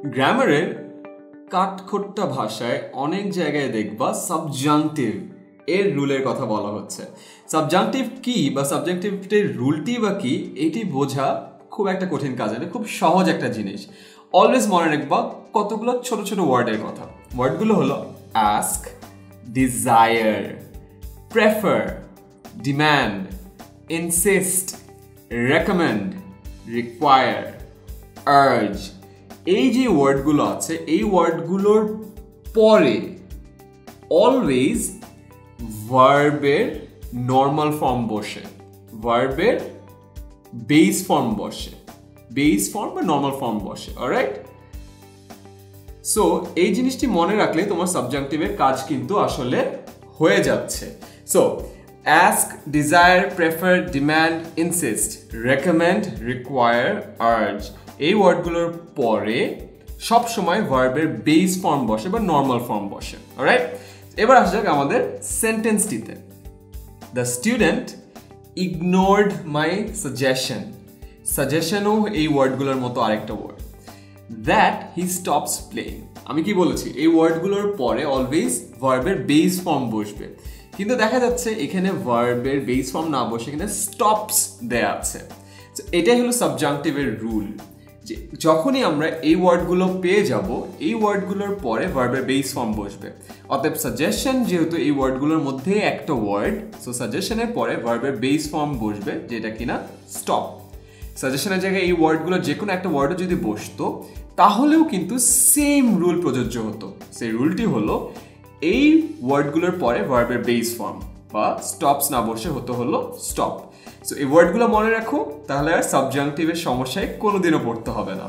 গ্রামারের কাঠখোট্টা ভাষায় অনেক জায়গায় দেখবা সাবজাংটিভ এর রুলের কথা বলা হচ্ছে। সাবজাংটিভ কি বা সাবজেক্টিভের রুলটি বা কি এটি বোঝা খুব একটা কঠিন কাজ না, খুব সহজ একটা জিনিস। অলওয়েজ মনে রাখবা কতগুলো ছোট ছোট ওয়ার্ডের কথা। ওয়ার্ডগুলো হলো ask, desire, prefer, demand, insist, recommend, require, urge। এই যে ওয়ার্ডগুলো আছে এই ওয়ার্ডগুলোর পরে অলওয়েজ ভার্বের নর্মাল ফর্ম বসে, ভার্বের বেস ফর্ম বসে, বেস ফর্ম বা নর্মাল ফর্ম বসে। অলরাইট, সো এই জিনিসটি মনে রাখলে তোমার সাবজাংটিভের কাজ কিন্তু আসলে হয়ে যাচ্ছে। So ask, desire, prefer, demand, insist, recommend, require, urge এই ওয়ার্ডগুলোর পরে সব সময় ভার্বের বেস ফর্ম বসে বা নর্মাল ফর্ম বসে। অলরাইট, এবার আসা যাক আমাদের সেন্টেন্সটিতে। The student ignored my suggestion. সাজেশনও এই ওয়ার্ডগুলোর মতো আরেকটা word. That he stops playing. আমি কি বলেছি এই ওয়ার্ডগুলোর পরে অলওয়েজ ভার্বের বেস ফর্ম বসবে, কিন্তু দেখা যাচ্ছে এখানে ভার্বের বেস ফর্ম না বসে এখানে স্টপস দেয়া আছে। এটাই হলো সাবজাংটিভের রুল, যে যখনই আমরা এই ওয়ার্ডগুলো পেয়ে যাব এই ওয়ার্ডগুলোর পরে ভার্বের বেস ফর্ম বসবে। অতএব সাজেশন যেহেতু এই ওয়ার্ডগুলোর মধ্যে একটা ওয়ার্ড, সো সাজেশনের পরে ভার্বের বেস ফর্ম বসবে যেটা কিনা স্টপ। সাজেশনের জায়গায় এই ওয়ার্ডগুলো যে কোনো একটা ওয়ার্ডও যদি বসতো তাহলেও কিন্তু সেম রুল প্রযোজ্য হতো। সেই রুলটি হলো এই ওয়ার্ডগুলোর পরে ভার্বের বেস ফর্ম বা স্টপস না বসে হলো স্টপ। সো এই ওয়ার্ডগুলো মনে রাখো, তাহলে আর সাবজাংটিভের সমস্যায় কোনোদিনও পড়তে হবে না।